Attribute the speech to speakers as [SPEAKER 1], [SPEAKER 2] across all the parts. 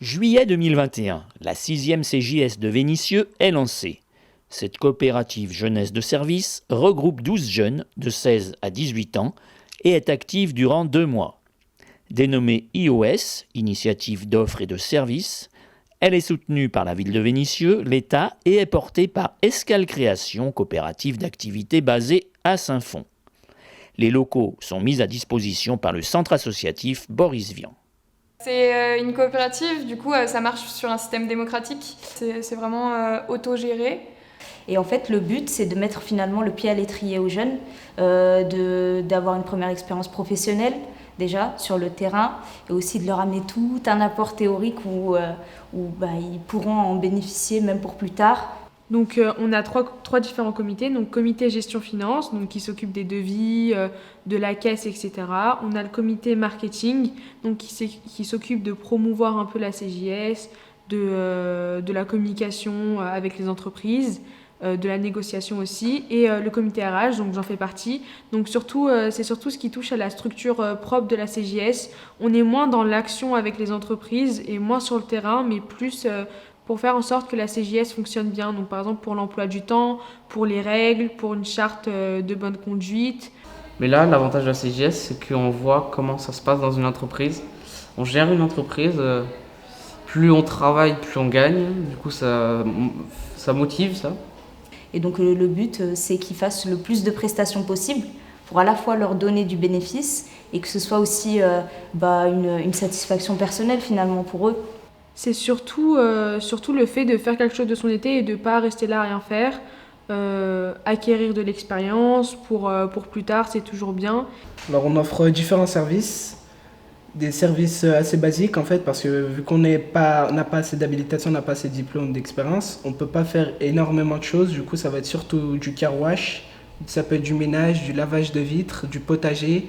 [SPEAKER 1] Juillet 2021, la 6e CJS de Vénissieux est lancée. Cette coopérative jeunesse de service regroupe 12 jeunes de 16 à 18 ans et est active durant 2 mois. Dénommée IOS, Initiative d'offres et de services, elle est soutenue par la ville de Vénissieux, l'État et est portée par Escale Création, coopérative d'activité basée à Saint-Fond. Les locaux sont mis à disposition par le centre associatif Boris Vian.
[SPEAKER 2] C'est une coopérative, du coup ça marche sur un système démocratique, c'est vraiment autogéré.
[SPEAKER 3] Et en fait, le but, c'est de mettre finalement le pied à l'étrier aux jeunes, d'avoir une première expérience professionnelle déjà sur le terrain, et aussi de leur amener tout un apport théorique où ils pourront en bénéficier même pour plus tard.
[SPEAKER 4] Donc on a trois différents comités, donc comité gestion finance, donc qui s'occupe des devis, de la caisse, etc. On a le comité marketing, donc qui s'occupe de promouvoir un peu la CJS, de la communication avec les entreprises, de la négociation aussi, et le comité RH, donc j'en fais partie. Donc c'est surtout ce qui touche à la structure propre de la CJS. On est moins dans l'action avec les entreprises et moins sur le terrain, mais plus pour faire en sorte que la CJS fonctionne bien. Donc par exemple pour l'emploi du temps, pour les règles, pour une charte de bonne conduite.
[SPEAKER 5] Mais là, l'avantage de la CJS, c'est qu'on voit comment ça se passe dans une entreprise. On gère une entreprise, plus on travaille, plus on gagne. Du coup, ça motive, ça.
[SPEAKER 3] Et donc le but, c'est qu'ils fassent le plus de prestations possible pour à la fois leur donner du bénéfice et que ce soit aussi une satisfaction personnelle finalement pour eux.
[SPEAKER 4] C'est surtout le fait de faire quelque chose de son été et de ne pas rester là à rien faire. Acquérir de l'expérience pour plus tard, c'est toujours bien.
[SPEAKER 6] Alors on offre différents services, des services assez basiques en fait, parce que vu qu'on n'a pas assez d'habilitation, on n'a pas assez de diplôme, d'expérience, on ne peut pas faire énormément de choses. Du coup ça va être surtout du car wash, ça peut être du ménage, du lavage de vitres, du potager,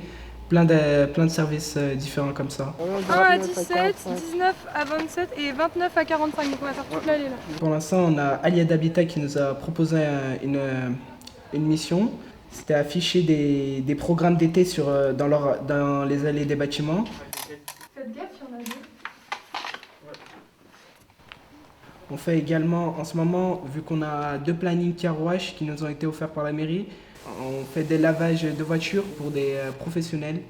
[SPEAKER 6] plein de services différents comme ça.
[SPEAKER 2] 1 à 17, 19 à 27 et 29 à 45, donc on va faire toute l'allée là.
[SPEAKER 6] Pour l'instant on a Aliad Habitat qui nous a proposé une mission. C'était afficher des programmes d'été dans les allées des bâtiments.
[SPEAKER 2] Faites gaffe, il y en a deux.
[SPEAKER 6] On fait également, en ce moment, vu qu'on a 2 plannings car wash qui nous ont été offerts par la mairie, on fait des lavages de voitures pour des professionnels.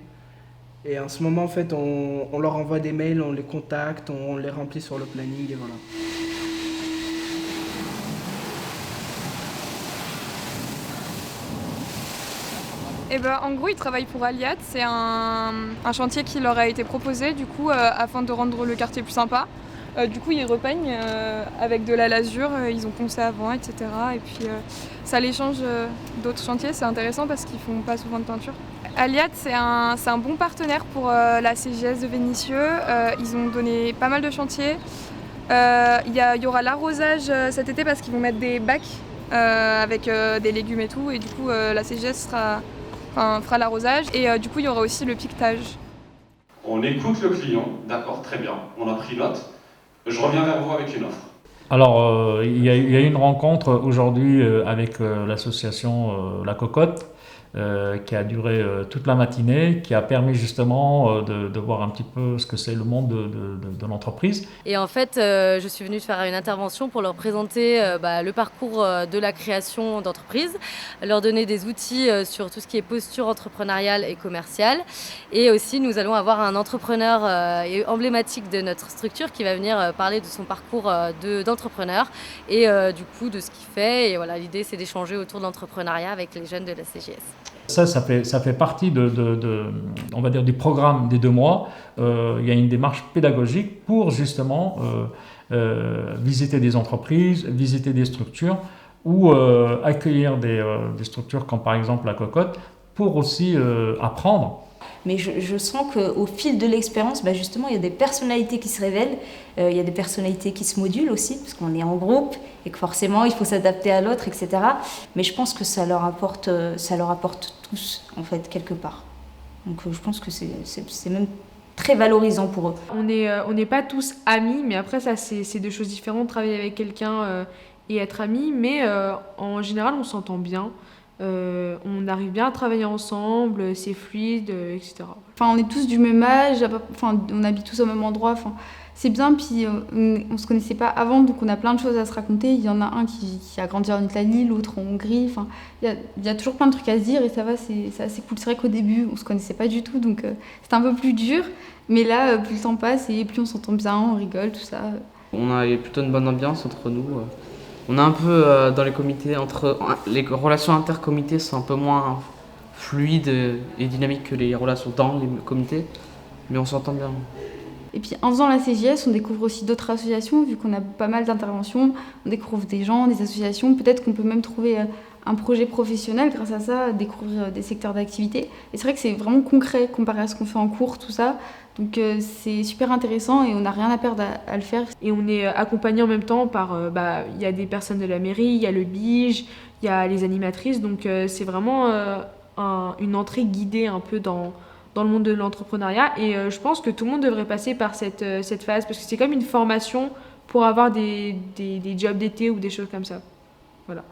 [SPEAKER 6] Et en ce moment, en fait, on leur envoie des mails, on les contacte, on les remplit sur le planning et voilà.
[SPEAKER 2] En gros, ils travaillent pour Aliat. C'est un chantier qui leur a été proposé du coup afin de rendre le quartier plus sympa. Du coup, ils repeignent avec de la lasure. Ils ont poncé avant, etc. Et puis, ça les change d'autres chantiers. C'est intéressant parce qu'ils font pas souvent de peinture. Aliat, c'est un bon partenaire pour la CJS de Vénissieux. Ils ont donné pas mal de chantiers. Il y aura l'arrosage cet été parce qu'ils vont mettre des bacs avec des légumes et tout. Et du coup, la CJS fera l'arrosage. Et du coup, il y aura aussi le piquetage.
[SPEAKER 7] On écoute le client, d'accord, très bien, on a pris note. Je reviens vers vous avec une offre.
[SPEAKER 8] Alors, il y a eu une rencontre aujourd'hui avec l'association La Cocotte qui a duré toute la matinée, qui a permis justement de voir un petit peu ce que c'est le monde de l'entreprise.
[SPEAKER 9] Et en fait, je suis venue faire une intervention pour leur présenter le parcours de la création d'entreprise, leur donner des outils sur tout ce qui est posture entrepreneuriale et commerciale. Et aussi, nous allons avoir un entrepreneur emblématique de notre structure qui va venir parler de son parcours d'entrepreneur et du coup de ce qu'il fait. Et voilà, l'idée, c'est d'échanger autour de l'entrepreneuriat avec les jeunes de la CJS.
[SPEAKER 8] Ça fait partie on va dire, du programme des 2 mois. Il y a une démarche pédagogique pour justement visiter des entreprises, visiter des structures ou accueillir des structures comme par exemple la Cocotte pour aussi apprendre.
[SPEAKER 3] Mais je sens qu'au fil de l'expérience, justement, il y a des personnalités qui se révèlent, il y a des personnalités qui se modulent aussi, parce qu'on est en groupe et que forcément, il faut s'adapter à l'autre, etc. Mais je pense que ça leur apporte tous, en fait, quelque part. Donc je pense que c'est même très valorisant pour eux.
[SPEAKER 4] On n'est pas tous amis, mais après, ça, c'est 2 choses différentes, travailler avec quelqu'un et être ami. Mais en général, on s'entend bien. On on arrive bien à travailler ensemble, c'est fluide, etc.
[SPEAKER 10] Enfin, on est tous du même âge, enfin, on habite tous au même endroit. Enfin, c'est bien, puis on se connaissait pas avant, donc on a plein de choses à se raconter. Il y en a un qui a grandi en Italie, l'autre en Hongrie. Enfin, il y a toujours plein de trucs à se dire et ça va, c'est assez cool. C'est vrai qu'au début, on se connaissait pas du tout, donc c'était un peu plus dur. Mais là, plus le temps passe et plus on s'entend bien, on rigole, tout ça.
[SPEAKER 5] On a plutôt une bonne ambiance entre nous. On est un peu dans les comités, les relations intercomités sont un peu moins fluides et dynamiques que les relations dans les comités, mais on s'entend bien.
[SPEAKER 10] Et puis en faisant la CJS, on découvre aussi d'autres associations, vu qu'on a pas mal d'interventions, on découvre des gens, des associations, peut-être qu'on peut même trouver un projet professionnel grâce à ça, découvrir des secteurs d'activité. Et c'est vrai que c'est vraiment concret comparé à ce qu'on fait en cours, tout ça. Donc c'est super intéressant et on n'a rien à perdre à le faire.
[SPEAKER 4] Et on est accompagné en même temps par, il y a des personnes de la mairie, il y a le BIJ, il y a les animatrices, donc c'est vraiment une entrée guidée un peu dans le monde de l'entrepreneuriat. Et je pense que tout le monde devrait passer par cette phase, parce que c'est comme une formation pour avoir des jobs d'été ou des choses comme ça. Voilà.